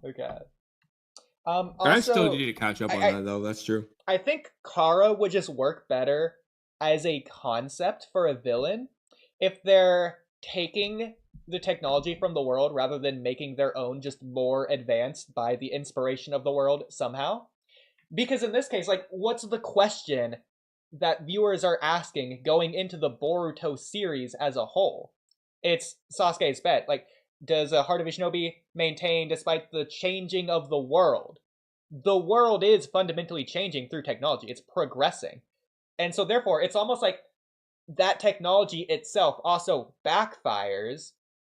Okay. I still Also, need to catch up on I that though. That's true. I think Kara would just work better as a concept for a villain if they're taking the technology from the world rather than making their own just more advanced by the inspiration of the world somehow. Because in this case, like, what's the question that viewers are asking going into the Boruto series as a whole? It's Sasuke's bet. Like, does a Heart of a Shinobi maintain despite the changing of the world? The world is fundamentally changing through technology. It's progressing. And so therefore, it's almost like that technology itself also backfires,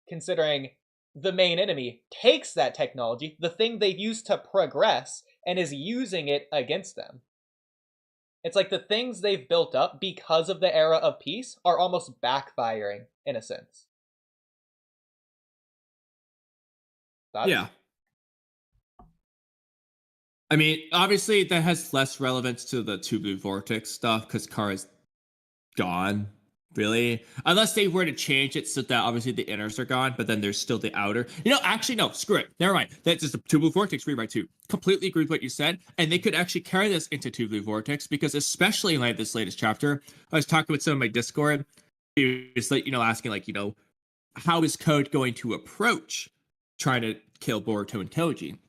considering the main enemy takes that technology, the thing they've used to progress, and is using it against them. It's like the things they've built up because of the era of peace are almost backfiring in a sense. Thoughts? Yeah. I mean, obviously that has less relevance to the two blue vortex stuff because Kara's gone, really. Unless they were to change it so that obviously the inners are gone, but then there's still the outer. Actually, no, screw it. Never mind. That's just a two blue vortex rewrite too. Completely agree with what you said. And they could actually carry this into two blue vortex because especially in like this latest chapter, I was talking with some of my Discord. It was like, asking like, how is Code going to approach trying to kill Boruto and Toji?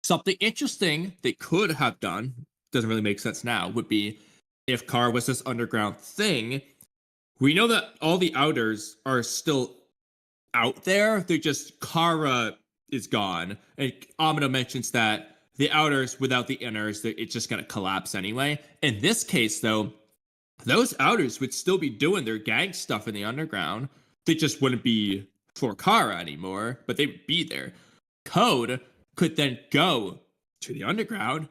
Something interesting they could have done, doesn't really make sense now, would be if Kara was this underground thing. We know that all the outers are still out there. They're just Kara is gone. And Amino mentions that the outers without the inners, it's just gonna collapse anyway. In this case, though, those outers would still be doing their gang stuff in the underground. They just wouldn't be for Kara anymore, but they would be there. Code could then go to the underground,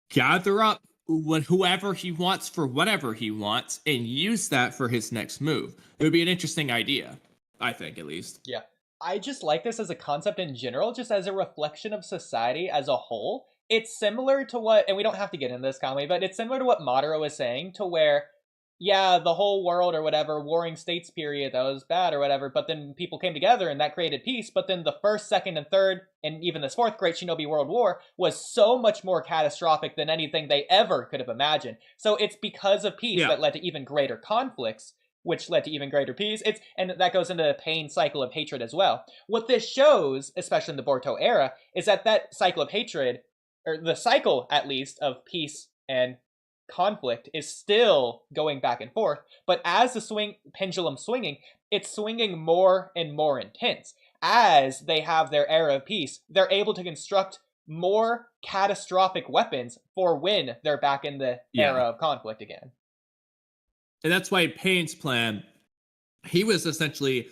gather up whoever he wants for whatever he wants, and use that for his next move. It would be an interesting idea, I think, at least. Yeah. I just like this as a concept in general, just as a reflection of society as a whole. It's similar to what, and we don't have to get into this, Kamui, but it's similar to what Madara is saying, to where, yeah, the whole world or whatever, warring states period, that was bad or whatever, but then people came together and that created peace. But then the first, second, and third, and even this fourth Great Shinobi World War was so much more catastrophic than anything they ever could have imagined. So it's because of peace Yeah. that led to even greater conflicts, which led to even greater peace. And that goes into the pain cycle of hatred as well. What this shows, especially in the Boruto era, is that that cycle of hatred, or the cycle at least of peace and conflict, is still going back and forth. But as the pendulum swinging, it's swinging more and more intense. As they have their era of peace, they're able to construct more catastrophic weapons for when they're back in the era Yeah. of conflict again. And that's why Payne's plan, he was essentially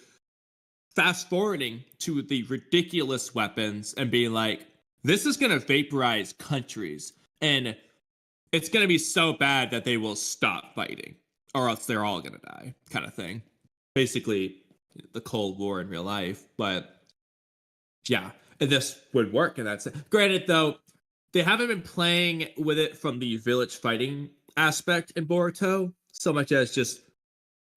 fast forwarding to the ridiculous weapons and being like, this is going to vaporize countries. And it's going to be so bad that they will stop fighting or else they're all going to die, kind of thing. Basically, the Cold War in real life. But yeah, this would work. And that's it. Granted, though, they haven't been playing with it from the village fighting aspect in Boruto so much as just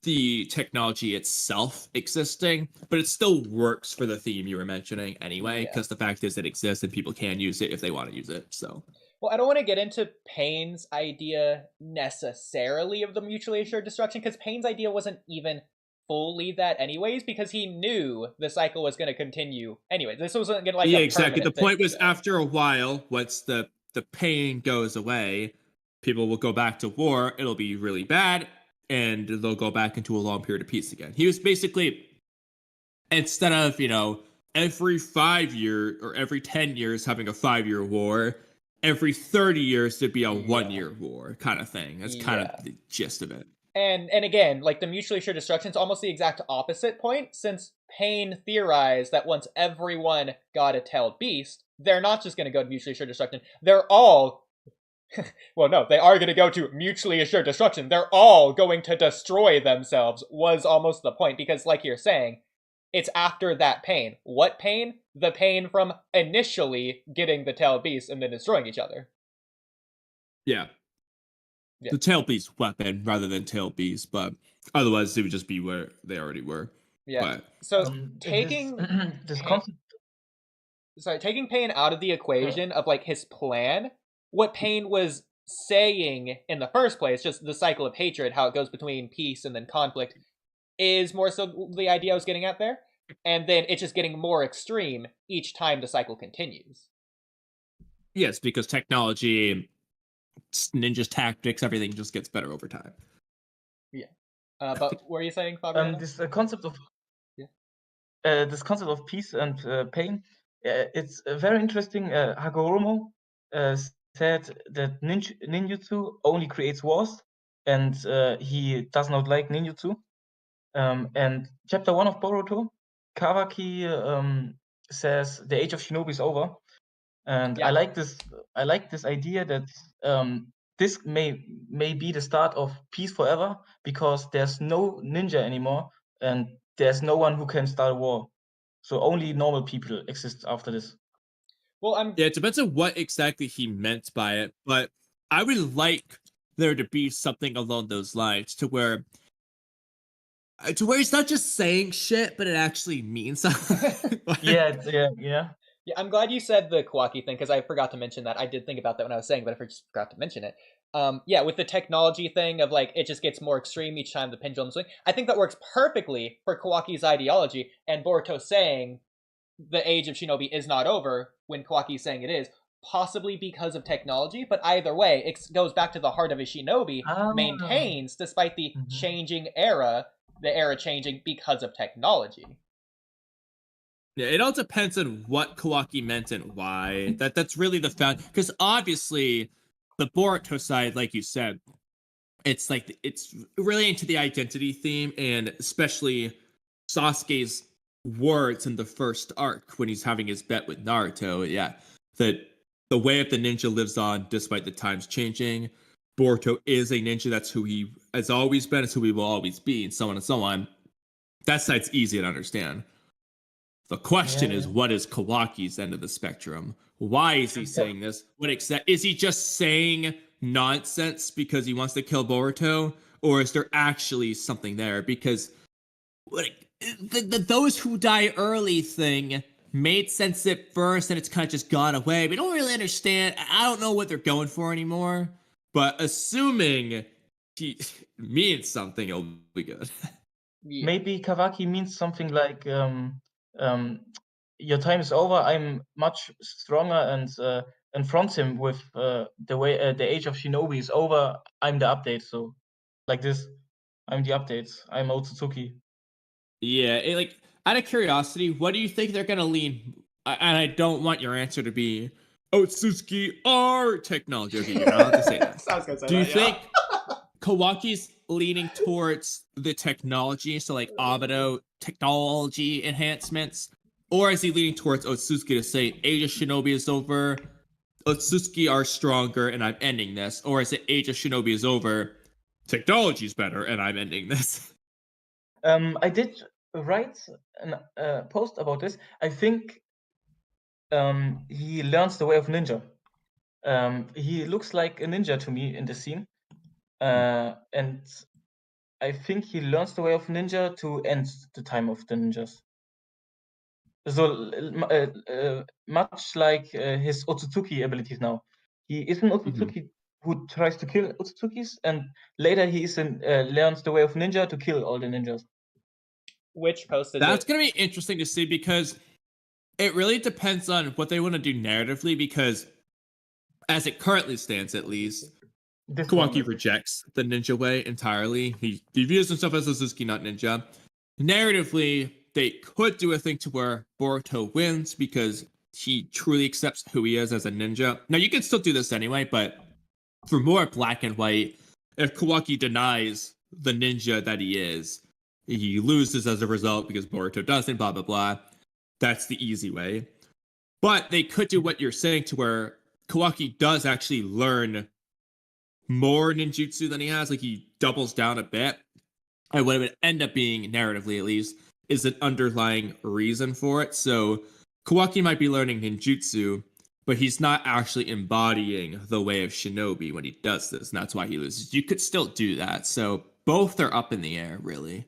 the technology itself existing, but it still works for the theme you were mentioning anyway, Yeah. because the fact is it exists and people can use it if they want to use it. So, Well, I don't want to get into Payne's idea necessarily of the mutually assured destruction, because Payne's idea wasn't even fully that anyways, because he knew the cycle was going to continue anyway. This wasn't going to like yeah, a exactly. The permanent thing. point was So. after a while, once the pain goes away, people will go back to war. It'll be really bad, and they'll go back into a long period of peace again. He was basically instead of every 5 year or every 10 years having a 5 year war, every 30 years there'd be a Yeah. 1 year war kind of thing. That's kind of Yeah. the gist of it. And again, like the mutually assured destruction is almost the exact opposite point, since Payne theorized that once everyone got a tailed beast, they're not just going to go to mutually assured destruction. They're all well, no, they are going to go to mutually assured destruction. They're all going to destroy themselves, was almost the point, because like you're saying, it's after that pain. What pain? The pain from initially getting the tailed beast and then destroying each other. Yeah. Yeah. The tail beast weapon rather than tail beast, but otherwise they would just be where they already were. Yeah. But So This taking this pain, concept. taking Pain out of the Uh, equation of like his plan, what Pain was saying in the first place, just the cycle of hatred, how it goes between peace and then conflict, is more so the idea I was getting at there. And then it's just getting more extreme each time the cycle continues. yes, because technology, ninja tactics, everything just gets better over time. Yeah. But what were you saying, Fabiano? this concept of Yeah. this concept of peace and pain. It's very interesting. Hagoromo said that ninjutsu only creates wars, and he does not like ninjutsu. And chapter 1 of Boruto, Kawaki says the age of shinobi is over, and Yeah. I like this idea that this may be the start of peace forever, because there's no ninja anymore, and there's no one who can start a war. So only normal people exist after this. Well, Yeah, it depends on what exactly he meant by it, but I would like there to be something along those lines to where he's not just saying shit, but it actually means something. Yeah, yeah. Yeah, I'm glad you said the Kawaki thing because I forgot to mention that. I did think about that when I was saying, but I just forgot to mention it. Yeah, with the technology thing of like it just gets more extreme each time the pendulum swing. I think that works perfectly for Kawaki's ideology and Boruto saying the age of Shinobi is not over when Kawaki's saying it is, possibly because of technology. But either way, it goes back to the heart of a Shinobi Ah. maintains despite the Mhm. changing era, the era changing because of technology. Yeah, it all depends on what Kawaki meant and why. That's really the found, because obviously the Boruto side, like you said, it's like it's really into the identity theme, and especially Sasuke's words in the first arc when he's having his bet with Naruto. Yeah, that the way of the ninja lives on despite the times changing. Boruto is a ninja. That's who he has always been. It's who he will always be, and so on and so on. That side's easy to understand. The question is, Yeah. what is Kawaki's end of the spectrum? Why is he saying this? What is he just saying nonsense because he wants to kill Boruto, or is there actually something there? Because like, the those who die early thing made sense at first, and it's kind of just gone away. We don't really understand. I don't know what they're going for anymore. But assuming he means something, it'll be good. Yeah. Maybe Kawaki means something like um, your time is over. I'm much stronger, and fronts him with the way the age of Shinobi is over. I'm the update. So like this, I'm the updates. I'm Otsutsuki. Yeah, like out of curiosity, what do you think they're gonna lean? And I don't want your answer to be Otsutsuki or technology. Okay, you're not allowed to say that. I was gonna say Do you that, yeah. think Kawaki's leaning towards the technology, so like Obito technology enhancements, or is he leaning towards Otsutsuki to say Age of Shinobi is over, Otsutsuki are stronger, and I'm ending this, or is it Age of Shinobi is over, technology's better, and I'm ending this? I did write a post about this. I think he learns the way of ninja. He looks like a ninja to me in the scene, and I think he learns the way of ninja to end the time of the ninjas. So much like his Otsutsuki abilities now. He is an Otsutsuki who tries to kill Otsutsukis, and later he learns the way of ninja to kill all the ninjas. Which post is That's it? gonna be interesting to see because it really depends on what they want to do narratively. Because as it currently stands, at least, This one, Kawaki rejects the ninja way entirely. He views himself as a Suzuki, not ninja. Narratively, they could do a thing to where Boruto wins because he truly accepts who he is as a ninja. Now, you can still do this anyway, but for more black and white, if Kawaki denies the ninja that he is, he loses as a result because Boruto doesn't, blah, blah, blah. That's the easy way. But they could do what you're saying to where Kawaki does actually learn more ninjutsu than he has. Like he doubles down a bit. And what it would end up being, narratively at least, is an underlying reason for it. So Kawaki might be learning ninjutsu, but he's not actually embodying the way of shinobi when he does this. And that's why he loses. You could still do that. So both are up in the air, really.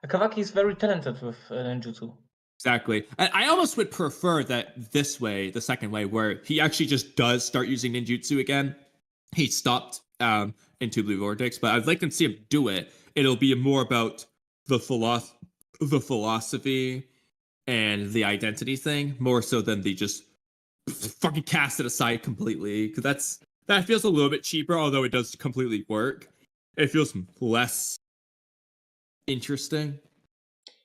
Kawaki is very talented with ninjutsu. Exactly. I almost would prefer that this way, the second way, where he actually just does start using ninjutsu again. He stopped into Blue Vortex, but I'd like to see him do it. It'll be more about the philosophy and the identity thing, more so than the just fucking cast it aside completely. Because that feels a little bit cheaper, although it does completely work. It feels less interesting.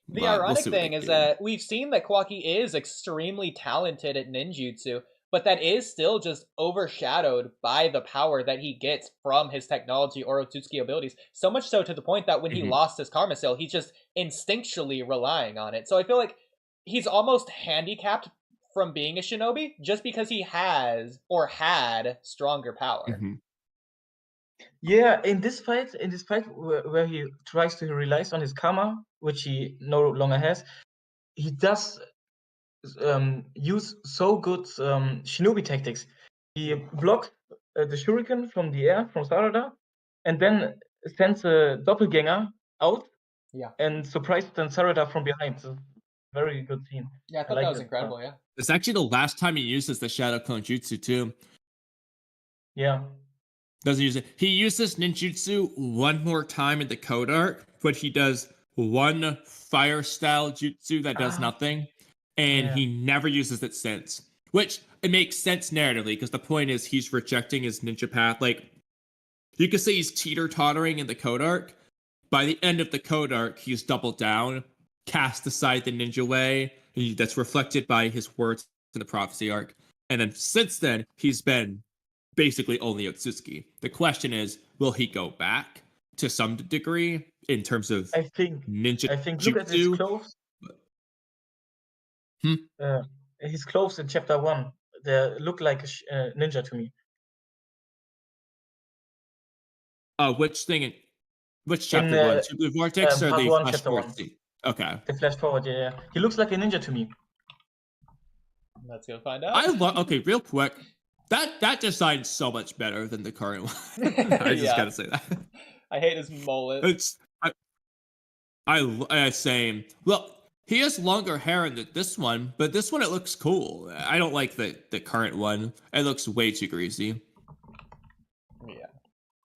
The But we'll ironic see what they thing is do. that we've seen that Kawaki is extremely talented at ninjutsu, but that is still just overshadowed by the power that he gets from his technology or Otsutsuki abilities. So much so to the point that when he Mhm. lost his Karma Seal, he's just instinctually relying on it. So I feel like he's almost handicapped from being a shinobi just because he has or had stronger power. Mhm. Yeah, in this fight where he tries to realize on his karma, which he no longer has, he does use so good shinobi tactics. He blocks the shuriken from the air from Sarada, and then sends a doppelganger out Yeah. and surprises then Sarada from behind. So, very good scene. Yeah, I I thought like that was that incredible, part. yeah. It's actually the last time he uses the Shadow Clone Jutsu too. Yeah. Doesn't use it. He uses ninjutsu one more time in the code arc, but he does one fire style jutsu that does nothing, and Yeah. he never uses it since. Which it makes sense narratively because the point is he's rejecting his ninja path. Like you could say he's teeter tottering in the code arc. By the end of the code arc, he's doubled down, cast aside the ninja way. That's reflected by his words in the prophecy arc. And then since then, he's been basically only Otsutsuki. The question is, will he go back to some degree in terms of I think ninja look at his jutsu? clothes. Hmm? His clothes in chapter 1, they look like a ninja to me. Which thing? Which In chapter one? Two Blue Vortex or part the 1, Flash chapter Forward 1. scene? Okay. The flash forward, yeah. He looks like a ninja to me. Let's go find out. Okay, real quick. That design's so much better than the current one. I just Yeah. gotta say that. I hate his mullet. It's I same. Well, he has longer hair in this one, but this one it looks cool. I don't like the current one. It looks way too greasy. Yeah.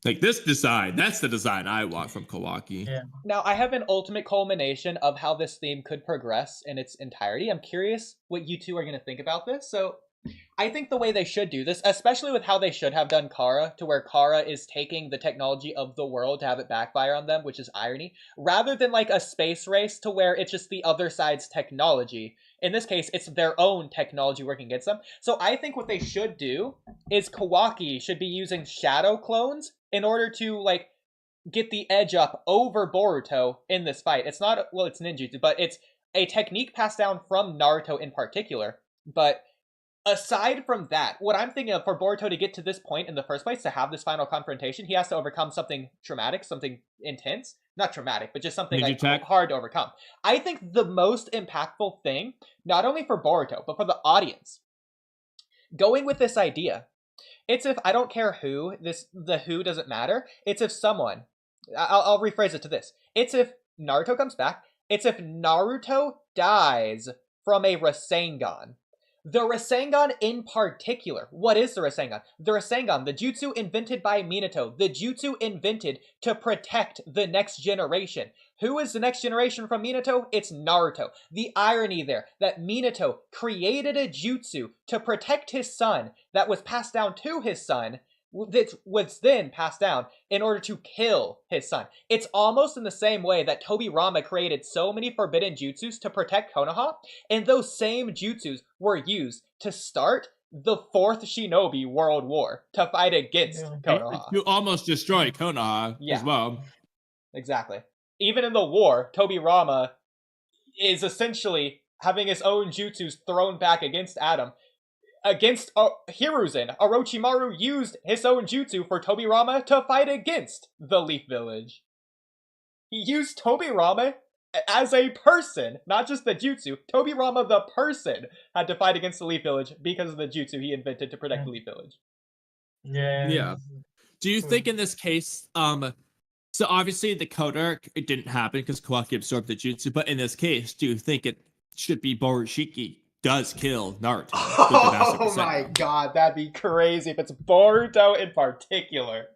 Like this design, that's the design I want from Kawaki. Yeah. Now, I have an ultimate culmination of how this theme could progress in its entirety. I'm curious what you two are going to think about this. So, I think the way they should do this, especially with how they should have done Kara, to where Kara is taking the technology of the world to have it backfire on them, which is irony, rather than like a space race to where it's just the other side's technology. In this case, it's their own technology working against them. So I think what they should do is Kawaki should be using shadow clones in order to like get the edge up over Boruto in this fight. It's not, well, it's ninjutsu, but it's a technique passed down from Naruto in particular. But aside from that, what I'm thinking of for Boruto to get to this point in the first place, to have this final confrontation, he has to overcome something traumatic, something intense. Not traumatic, but just something Ninja like Tech? hard to overcome. I think the most impactful thing, not only for Boruto, but for the audience, going with this idea, it's if I don't care who, the who doesn't matter. It's if someone, I'll rephrase it to this. It's if Naruto comes back. It's if Naruto dies from a Rasengan. The Rasengan in particular. What is the Rasengan? The Rasengan, the jutsu invented by Minato, the jutsu invented to protect the next generation. Who is the next generation from Minato? It's Naruto. The irony there that Minato created a jutsu to protect his son that was passed down to his son, that was then passed down in order to kill his son. It's almost in the same way that Tobirama created so many forbidden jutsus to protect Konoha, and those same jutsus were used to start the fourth Shinobi World War to fight against Konoha. You almost destroy Konoha as well. Exactly. Even in the war, Tobirama is essentially having his own jutsus thrown back against Adam. Against Hiruzen, Orochimaru used his own jutsu for Tobirama to fight against the Leaf Village. He used Tobirama as a person, not just the jutsu. Tobirama the person had to fight against the Leaf Village because of the jutsu he invented to protect the Leaf Village. Yeah. Yeah. Do you think in this case, So obviously the code arc, it didn't happen because Kawaki absorbed the jutsu, but in this case, do you think it should be Borushiki does kill Naruto with the Master Oh my Sengoku? god, that'd be crazy if it's Boruto in particular.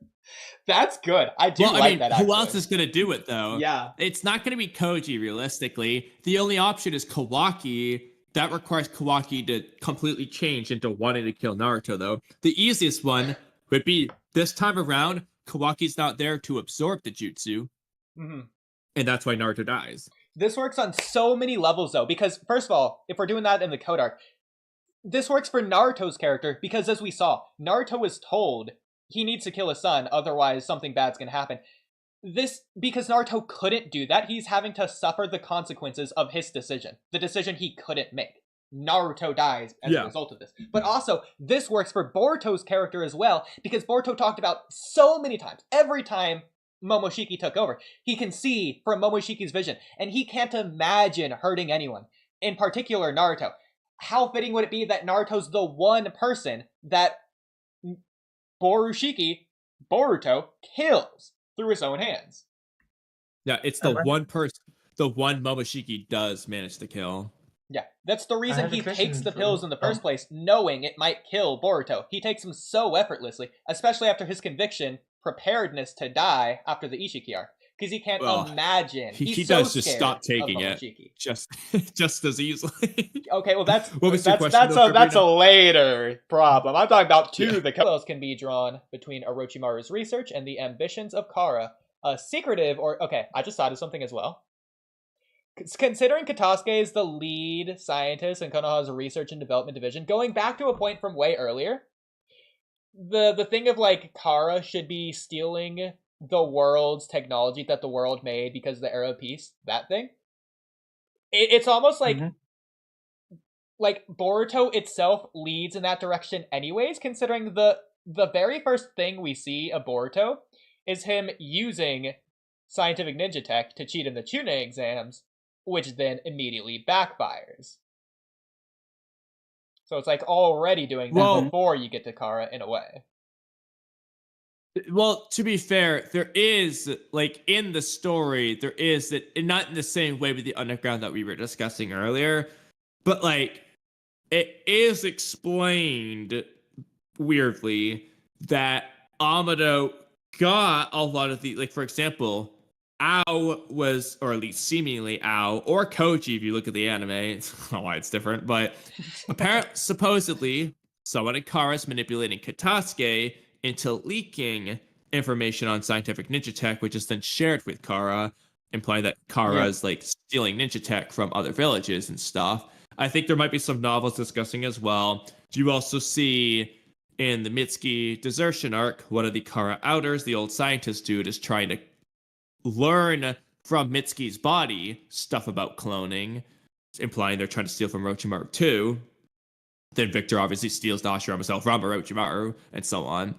That's good. I do Well, I like mean, that, who actually. else is going to do it, though? Yeah. It's not going to be Koji, realistically. The only option is Kawaki. That requires Kawaki to completely change into wanting to kill Naruto, though. The easiest one would be this time around, Kawaki's not there to absorb the jutsu, hmm and that's why Naruto dies. This works on so many levels, though, because, first of all, if we're doing that in the code arc, this works for Naruto's character, because as we saw, Naruto was told he needs to kill his son, otherwise something bad's gonna happen. Because Naruto couldn't do that, he's having to suffer the consequences of his decision, the decision he couldn't make. Naruto dies as a result of this. But also, this works for Boruto's character as well, because Boruto talked about so many times, every time Momoshiki took over, he can see from Momoshiki's vision, and he can't imagine hurting anyone, in particular Naruto. How fitting would it be that Naruto's the one person that Boruto, kills through his own hands? Yeah, it's the one person, the one Momoshiki does manage to kill. Yeah, that's the reason he takes the pills in the first Oh. place, knowing it might kill Boruto. He takes them so effortlessly, especially after his conviction, preparedness to die after the Ishiki arc, because he can't imagine. He so does just stop taking it just as easily. Okay, well that's What was your question, that's though, that's a Sabrina? later problem. I'm talking about two. The parallels can be drawn between Orochimaru's research and the ambitions of Kara. Secretive, or okay, I just thought of something as well. Considering Katasuke is the lead scientist in Konoha's research and development division, going back to a point from way earlier, the thing of like Kara should be stealing the world's technology that the world made because of the Arrow Peace, that thing. It's almost like like Boruto itself leads in that direction anyways, considering the very first thing we see of Boruto is him using scientific ninja tech to cheat in the Chunin exams, which then immediately backfires. So it's like already doing that before you get to Kara in a way. Well, to be fair, there is, like, in the story, there is that, not in the same way with the underground that we were discussing earlier, but, like, it is explained weirdly that Amado got a lot of the, like, for example, Ao was, or at least seemingly Ao, or Koji, if you look at the anime, I don't know why it's different, but supposedly, someone at Kara is manipulating Katasuke into leaking information on scientific ninja tech, which is then shared with Kara, implying that Kara is like stealing ninja tech from other villages and stuff. I think there might be some novels discussing as well. You also see in the Mitsuki desertion arc, one of the Kara outers, the old scientist dude, is trying to learn from Mitsuki's body stuff about cloning, implying they're trying to steal from Orochimaru too. Then Victor obviously steals the Hashirama himself from Orochimaru, and so on.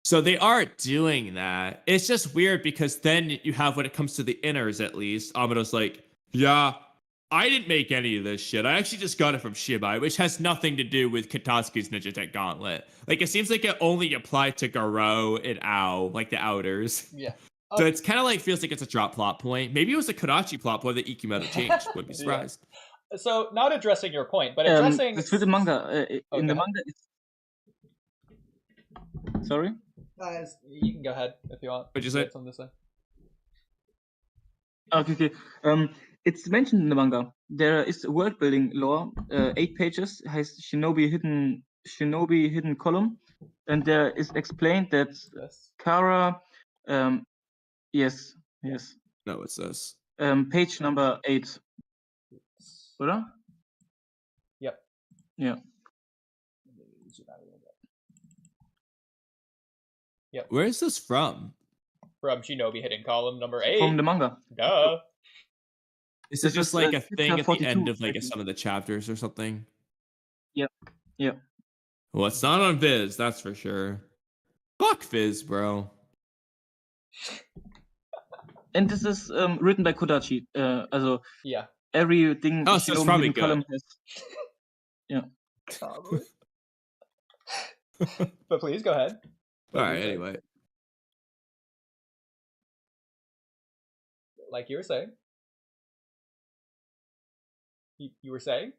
So they are doing that. It's just weird because then you have, when it comes to the inners at least, Amado's like, yeah, I didn't make any of this shit. I actually just got it from Shibai, which has nothing to do with Katasuke's Ninja Tech Gauntlet. Like, it seems like it only applied to Garo and Ao, like the outers. Yeah. So it's kind of like, feels like it's a drop plot point. Maybe it was a Karachi plot point that Ikki changed. Wouldn't be surprised. So, not addressing your point, but addressing... It's with the manga. In the manga, it's... Sorry? You can go ahead if you want. What'd you say? Something to say. Okay. It's mentioned in the manga. There is a world building lore, 8 pages, has Shinobi hidden column, and there is explained that Kara, yes. No, it's this. Page number 8. Oder? Yep. Yeah. Yep. Where is this from? From Shinobi hidden column number 8. From the manga. Duh. Is it just like a thing at the end of like some of the chapters or something? Yep. Well, it's not on Viz, that's for sure. Fuck Viz, bro. And this is written by Kodachi. Also, yeah. Everything. Oh, so it's probably good. Yeah. But please go ahead. All right. Anyway, like you were saying. You were saying?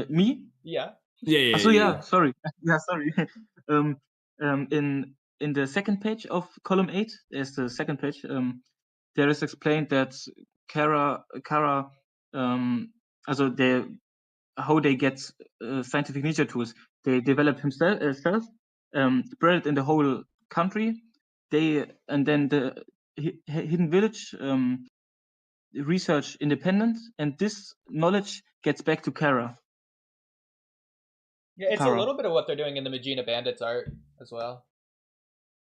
Me? Yeah. Yeah. So yeah, sorry. Yeah, sorry. In the second page of column 8, there's the second page. There is explained that Kara, also how they get scientific ninja tools. They develop himself, spread it in the whole country. And then the hidden village research independent, and this knowledge gets back to Kara. Yeah, it's a Kara. little bit of what they're doing in the Magina Bandits art as well.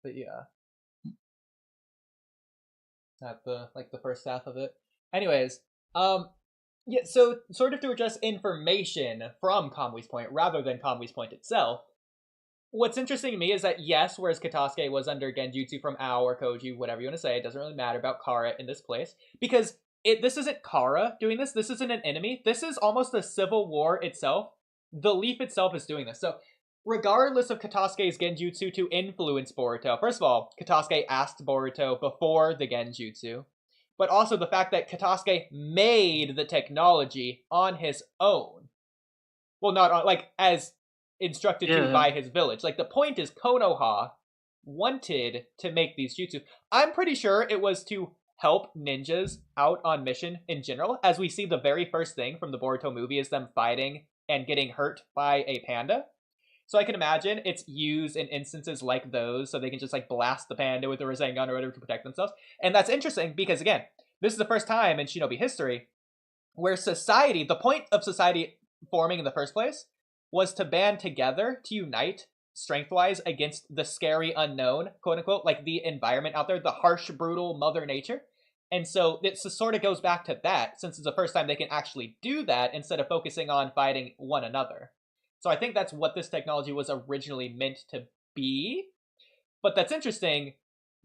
But yeah. At the first half of it. Anyways, yeah, so sort of to address information from Kamui's point rather than Kamui's point itself. What's interesting to me is that yes, whereas Katasuke was under Genjutsu from Ao or Koji, whatever you want to say, it doesn't really matter about Kara in this place because this isn't Kara doing this. This isn't an enemy. This is almost a civil war itself. The Leaf itself is doing this. So regardless of Katasuke's Genjutsu to influence Boruto, first of all, Katasuke asked Boruto before the Genjutsu, but also the fact that Katasuke made the technology on his own. Well, not on, like, as instructed to by his village. Like, the point is Konoha wanted to make these jutsu. I'm pretty sure it was to help ninjas out on mission in general, as we see the very first thing from the Boruto movie is them fighting and getting hurt by a panda. So I can imagine it's used in instances like those, so they can just like blast the panda with a Rasengan or whatever to protect themselves. And that's interesting because, again, this is the first time in Shinobi history where society, the point of society forming in the first place, was to band together, to unite strength-wise against the scary unknown, quote-unquote, like the environment out there, the harsh, brutal Mother Nature. And so it sort of goes back to that, since it's the first time they can actually do that instead of focusing on fighting one another. So I think that's what this technology was originally meant to be. But that's interesting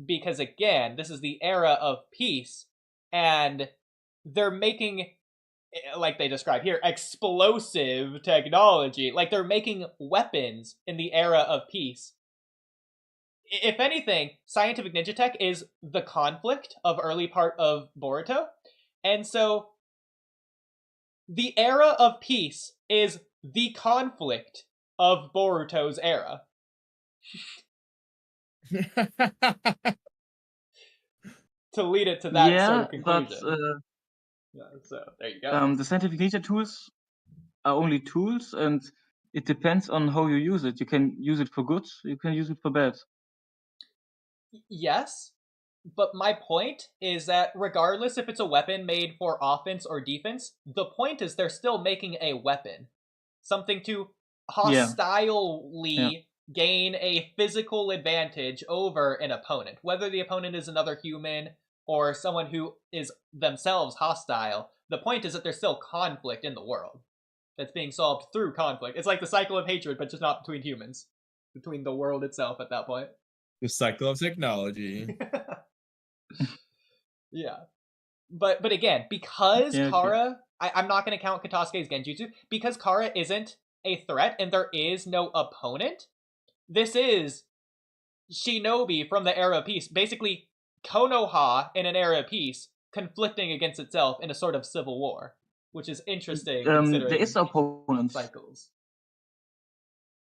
because, again, this is the era of peace, and they're making, like they describe here, explosive technology. Like they're making weapons in the era of peace. If anything, scientific ninja tech is the conflict of early part of Boruto. And so the era of peace is the conflict of Boruto's era. To lead it to that sort of conclusion. But so there you go. The scientific ninja tools are only tools, and it depends on how you use it. You can use it for good, you can use it for bad. Yes, but my point is that regardless if it's a weapon made for offense or defense, the point is they're still making a weapon. Something to hostilely gain a physical advantage over an opponent. Whether the opponent is another human or someone who is themselves hostile, the point is that there's still conflict in the world that's being solved through conflict. It's like the cycle of hatred, but just not between humans. Between the world itself at that point. The cycle of technology. Yeah. But again, because Kara, I'm not going to count Katasuke's Genjutsu, because Kara isn't a threat and there is no opponent, this is Shinobi from the era of peace. Basically, Konoha in an era of peace conflicting against itself in a sort of civil war, which is interesting considering there is opponents. Cycles.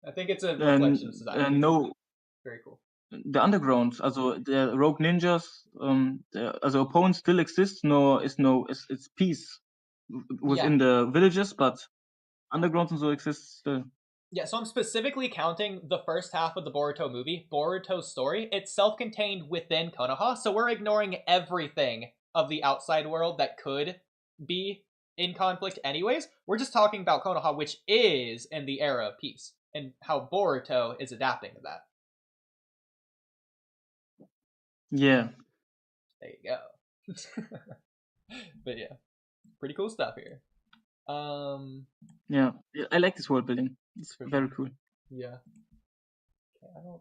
I think it's a reflection of society. No. Very cool. The underground, also the rogue ninjas, also opponents still exist. It's peace within the villages, but underground and so exists still. Yeah, so I'm specifically counting the first half of the Boruto movie, Boruto's story. It's self-contained within Konoha, so we're ignoring everything of the outside world that could be in conflict anyways. We're just talking about Konoha, which is in the era of peace, and how Boruto is adapting to that. Yeah. There you go. But yeah, pretty cool stuff here. Yeah, I like this world building. It's very cool. Yeah. Okay, I don't